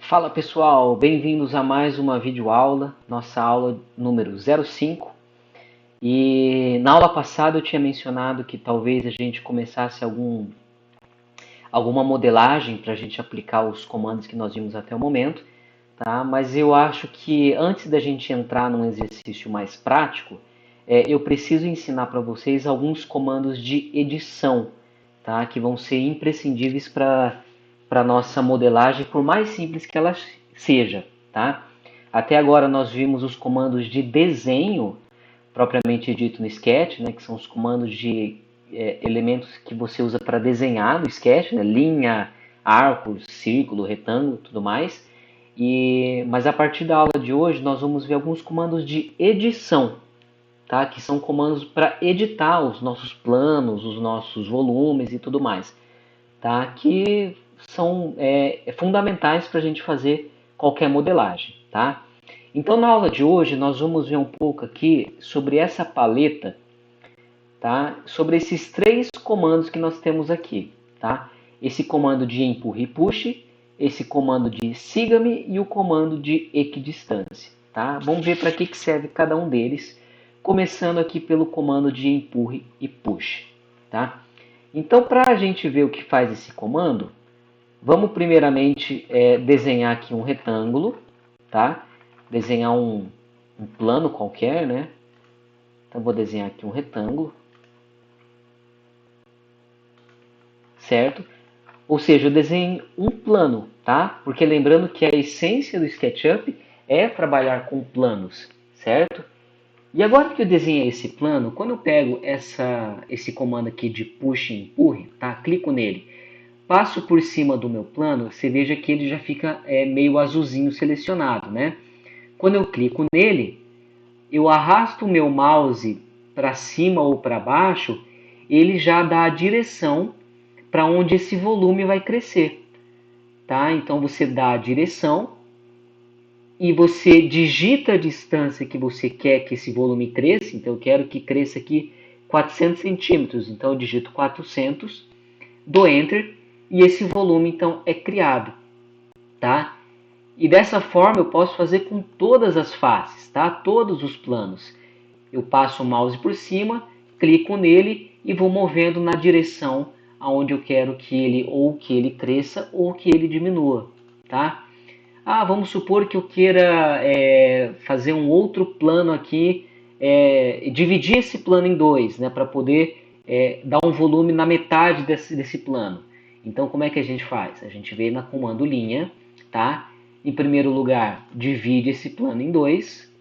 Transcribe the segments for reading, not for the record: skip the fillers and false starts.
Fala pessoal, bem-vindos a mais uma videoaula, nossa aula número 05. E na aula passada eu tinha mencionado que talvez a gente começasse alguma modelagem para a gente aplicar os comandos que nós vimos até o momento, tá? Mas eu acho que antes da gente entrar num exercício mais prático, eu preciso ensinar para vocês alguns comandos de edição, tá? Que vão ser imprescindíveis para nossa modelagem, por mais simples que ela seja, tá? Até agora nós vimos os comandos de desenho, propriamente dito no Sketch, né? Que são os comandos de elementos que você usa para desenhar no Sketch, né? Linha, arco, círculo, retângulo, tudo mais. Mas a partir da aula de hoje nós vamos ver alguns comandos de edição, tá? Que são comandos para editar os nossos planos, os nossos volumes e tudo mais, tá? Que são fundamentais para a gente fazer qualquer modelagem, tá? Então na aula de hoje nós vamos ver um pouco aqui sobre essa paleta, tá? Sobre esses três comandos que nós temos aqui, tá? Esse comando de empurre e puxe, esse comando de siga-me e o comando de equidistância, tá? Vamos ver para que serve cada um deles, começando aqui pelo comando de empurre e puxe, tá? Então, para a gente ver o que faz esse comando, vamos primeiramente desenhar aqui um retângulo, tá? Desenhar um plano qualquer, né? Então, vou desenhar aqui um retângulo, certo? Ou seja, eu desenho um plano, tá? Porque lembrando que a essência do SketchUp é trabalhar com planos, certo? E agora que eu desenhei esse plano, quando eu pego esse comando aqui de push e empurre, tá? Clico nele, passo por cima do meu plano, você veja que ele já fica meio azulzinho selecionado, né? Quando eu clico nele, eu arrasto o meu mouse para cima ou para baixo, ele já dá a direção para onde esse volume vai crescer, tá? Então você dá a direção e você digita a distância que você quer que esse volume cresça. Então eu quero que cresça aqui 400 centímetros, então eu digito 400, dou Enter e esse volume então é criado, tá? E dessa forma eu posso fazer com todas as faces, tá? Todos os planos. Eu passo o mouse por cima, clico nele e vou movendo na direção aonde eu quero que ele cresça ou que ele diminua, tá? Vamos supor que eu queira fazer um outro plano aqui, dividir esse plano em dois, né, para poder dar um volume na metade desse plano. Então, como é que a gente faz? A gente vem na comando linha, tá? Em primeiro lugar, divide esse plano em dois,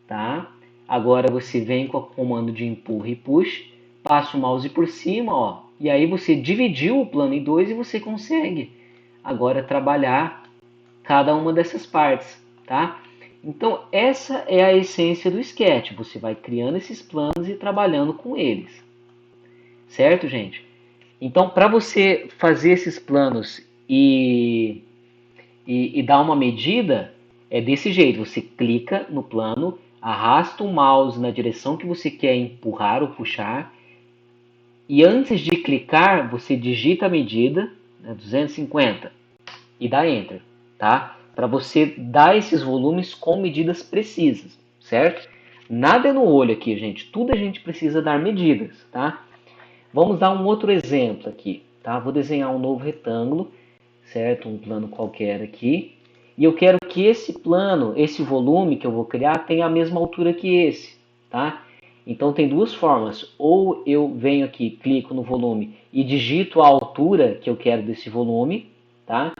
tá? Agora você vem com o comando de empurra e push, passa o mouse por cima, ó, e aí você dividiu o plano em dois e você consegue agora trabalhar cada uma dessas partes, tá? Então essa é a essência do Sketch. Você vai criando esses planos e trabalhando com eles, certo, gente? Então, para você fazer esses planos e dar uma medida, é desse jeito. Você clica no plano, arrasta o mouse na direção que você quer empurrar ou puxar, e antes de clicar, você digita a medida, né, 250, e dá Enter, tá? Para você dar esses volumes com medidas precisas, certo? Nada é no olho aqui, gente. Tudo a gente precisa dar medidas, tá? Vamos dar um outro exemplo aqui, tá? Vou desenhar um novo retângulo, certo? Um plano qualquer aqui. E eu quero que esse plano, esse volume que eu vou criar, tenha a mesma altura que esse, tá? Então tem duas formas. Ou eu venho aqui, clico no volume e digito a altura que eu quero desse volume, tá?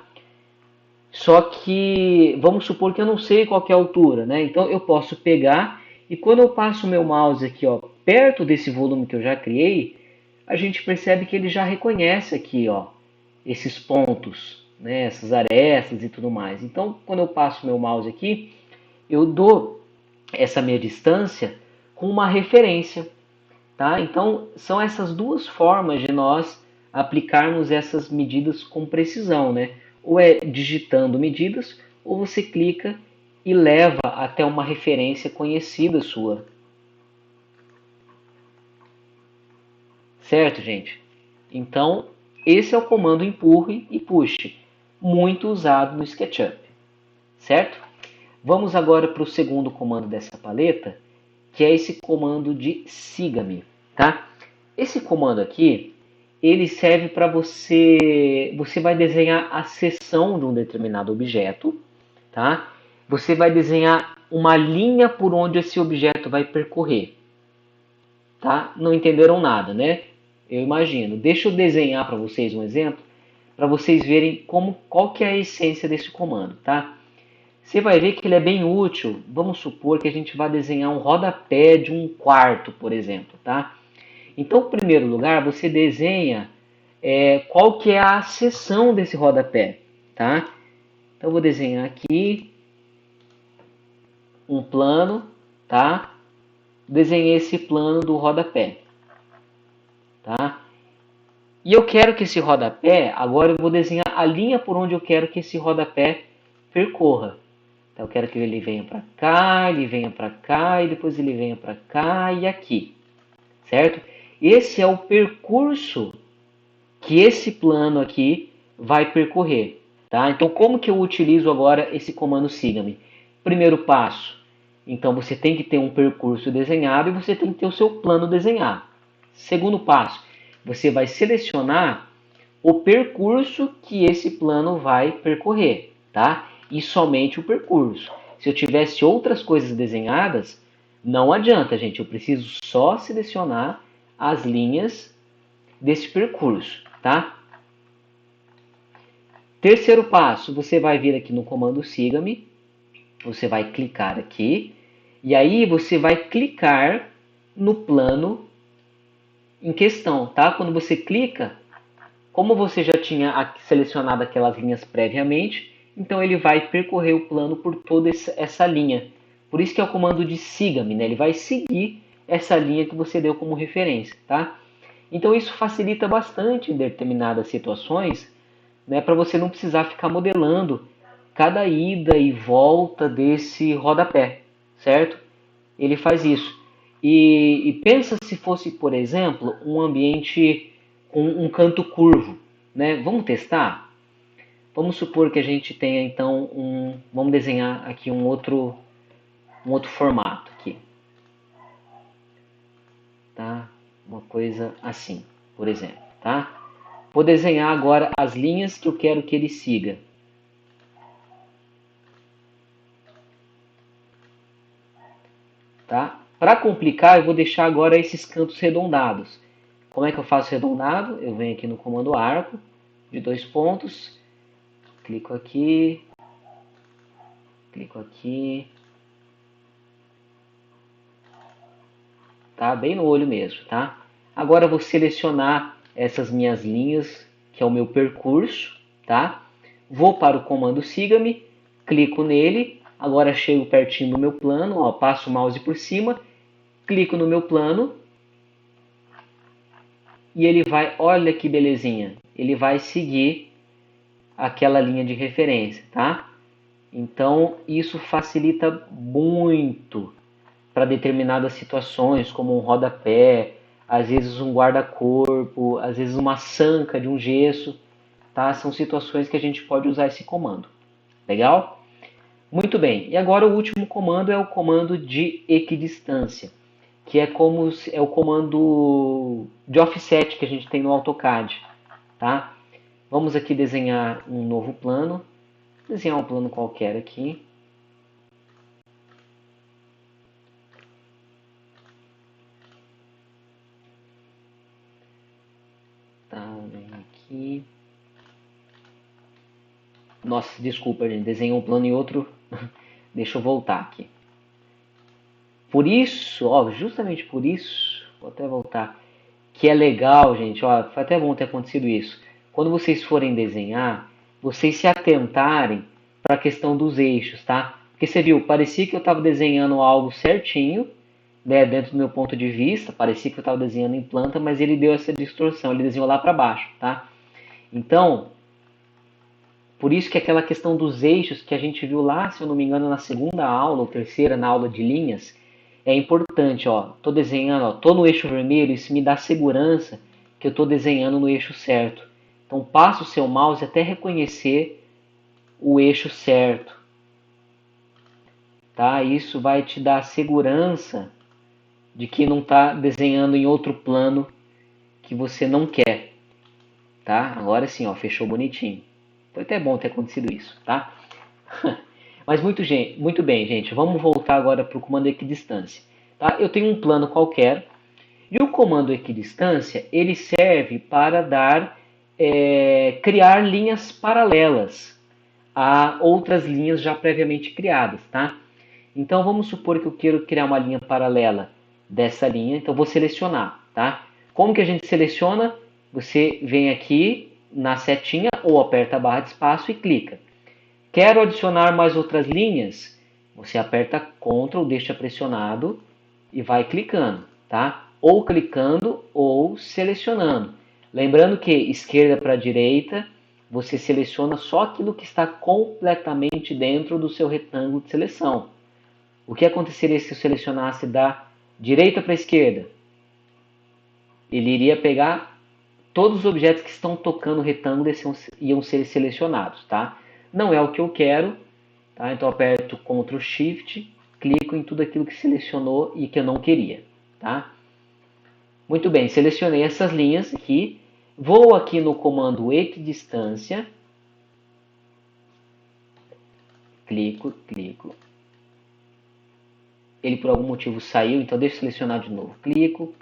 Só que vamos supor que eu não sei qual que é a altura, né? Então eu posso pegar e quando eu passo o meu mouse aqui, ó, perto desse volume que eu já criei, a gente percebe que ele já reconhece aqui, ó, esses pontos, né? Essas arestas e tudo mais. Então, quando eu passo o meu mouse aqui, eu dou essa minha distância com uma referência, tá? Então, são essas duas formas de nós aplicarmos essas medidas com precisão, né? Ou é digitando medidas, ou você clica e leva até uma referência conhecida sua. Certo, gente? Então, esse é o comando empurre e puxe, muito usado no SketchUp. certo? Vamos agora para o segundo comando dessa paleta, que é esse comando de siga-me, tá? Esse comando aqui, ele serve para você vai desenhar a seção de um determinado objeto, tá? Você vai desenhar uma linha por onde esse objeto vai percorrer, tá? Não entenderam nada, né? Eu imagino. Deixa eu desenhar para vocês um exemplo, para vocês verem qual que é a essência desse comando, tá? Você vai ver que ele é bem útil. Vamos supor que a gente vai desenhar um rodapé de um quarto, por exemplo, tá? Então, em primeiro lugar, você desenha qual que é a seção desse rodapé, tá? Então, eu vou desenhar aqui um plano, tá? Desenhei esse plano do rodapé, tá? E eu quero que esse rodapé, agora eu vou desenhar a linha por onde eu quero que esse rodapé percorra. Então, eu quero que ele venha para cá, ele venha para cá, e depois ele venha para cá e aqui, certo? Esse é o percurso que esse plano aqui vai percorrer, tá? Então, como que eu utilizo agora esse comando siga-me? Primeiro passo, então você tem que ter um percurso desenhado e você tem que ter o seu plano desenhado. Segundo passo, você vai selecionar o percurso que esse plano vai percorrer, tá? E somente o percurso. Se eu tivesse outras coisas desenhadas, não adianta, gente. Eu preciso só selecionar as linhas desse percurso, tá? Terceiro passo, você vai vir aqui no comando siga-me, você vai clicar aqui, e aí você vai clicar no plano em questão, tá? Quando você clica, como você já tinha selecionado aquelas linhas previamente, então ele vai percorrer o plano por toda essa linha. Por isso que é o comando de siga-me, né? Ele vai seguir essa linha que você deu como referência, tá? Então isso facilita bastante em determinadas situações, né, para você não precisar ficar modelando cada ida e volta desse rodapé, certo? Ele faz isso. E pensa se fosse, por exemplo, um ambiente com um canto curvo, né? Vamos testar? Vamos supor que a gente tenha então vamos desenhar aqui um outro formato aqui, tá? Uma coisa assim, por exemplo, tá? Vou desenhar agora as linhas que eu quero que ele siga. Tá? Para complicar, eu vou deixar agora esses cantos redondados. Como é que eu faço redondado? Eu venho aqui no comando arco, de 2 pontos, clico aqui, tá? Bem no olho mesmo, tá? Agora eu vou selecionar essas minhas linhas, que é o meu percurso, tá? Vou para o comando siga-me, clico nele, agora chego pertinho do meu plano, ó, passo o mouse por cima, clico no meu plano e ele vai, olha que belezinha, ele vai seguir aquela linha de referência, tá? Então isso facilita muito para determinadas situações, como um rodapé, às vezes um guarda-corpo, às vezes uma sanca de um gesso, tá? São situações que a gente pode usar esse comando. Legal? Muito bem. E agora o último comando é o comando de equidistância, que é o comando de offset que a gente tem no AutoCAD, tá? Vamos aqui desenhar um novo plano, desenhar um plano qualquer aqui. Tá, vem aqui. Nossa, desculpa, gente, desenhei um plano e outro. Deixa eu voltar aqui. Por isso, ó, justamente por isso, vou até voltar, que é legal, gente, ó, foi até bom ter acontecido isso. Quando vocês forem desenhar, vocês se atentarem para a questão dos eixos, tá? Porque você viu, parecia que eu estava desenhando algo certinho, né, dentro do meu ponto de vista, parecia que eu estava desenhando em planta, mas ele deu essa distorção, ele desenhou lá para baixo, tá? Então, por isso que aquela questão dos eixos que a gente viu lá, se eu não me engano, na segunda aula ou terceira, na aula de linhas, é importante, ó. Tô desenhando, ó, tô no eixo vermelho, isso me dá segurança que eu tô desenhando no eixo certo. Então passa o seu mouse até reconhecer o eixo certo, tá? Isso vai te dar segurança de que não está desenhando em outro plano que você não quer, tá? Agora sim, ó, fechou bonitinho. Foi até bom ter acontecido isso, tá? Mas muito bem, gente. Vamos voltar agora para o comando equidistância. Tá? Eu tenho um plano qualquer e o comando equidistância ele serve para criar linhas paralelas a outras linhas já previamente criadas, tá? Então vamos supor que eu quero criar uma linha paralela dessa linha, então vou selecionar, tá? Como que a gente seleciona? Você vem aqui na setinha ou aperta a barra de espaço e clica. Quero adicionar mais outras linhas? Você aperta Ctrl, deixa pressionado e vai clicando, tá? Ou clicando ou selecionando. Lembrando que esquerda para direita, você seleciona só aquilo que está completamente dentro do seu retângulo de seleção. O que aconteceria se eu selecionasse da direita para a esquerda? Ele iria pegar todos os objetos que estão tocando o retângulo iam ser selecionados, tá? Não é o que eu quero, tá? Então eu aperto Ctrl Shift, clico em tudo aquilo que selecionou e que eu não queria, tá? Muito bem, selecionei essas linhas aqui, vou aqui no comando equidistância, clico, ele por algum motivo saiu, então deixa eu selecionar de novo, clico,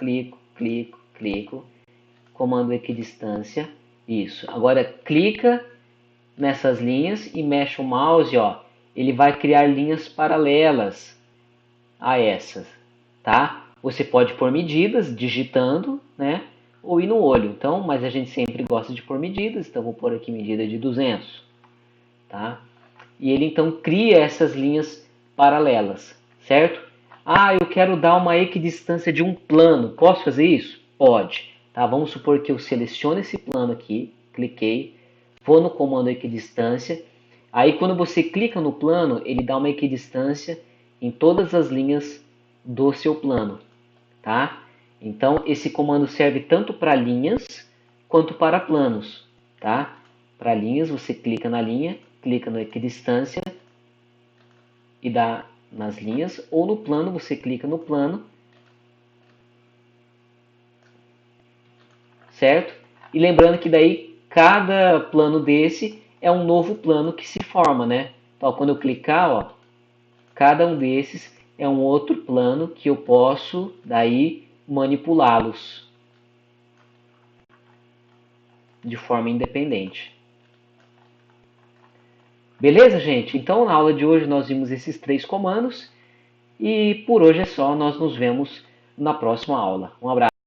comando equidistância, isso. Agora clica nessas linhas e mexe o mouse, ó, ele vai criar linhas paralelas a essas, tá? Você pode pôr medidas digitando, né? Ou ir no olho. Então, mas a gente sempre gosta de pôr medidas, então vou pôr aqui medida de 200, tá? E ele então cria essas linhas paralelas, certo? Ah, eu quero dar uma equidistância de um plano. Posso fazer isso? Pode. Tá? Vamos supor que eu seleciono esse plano aqui, cliquei, vou no comando equidistância. Aí quando você clica no plano, ele dá uma equidistância em todas as linhas do seu plano, tá? Então esse comando serve tanto para linhas quanto para planos, tá? Para linhas você clica na linha, clica no equidistância e dá nas linhas, ou no plano você clica no plano, certo? E lembrando que daí cada plano desse é um novo plano que se forma, né? Então quando eu clicar, ó, cada um desses é um outro plano que eu posso daí manipulá-los de forma independente. Beleza, gente? Então na aula de hoje nós vimos esses 3 comandos e por hoje é só, nós nos vemos na próxima aula. Um abraço.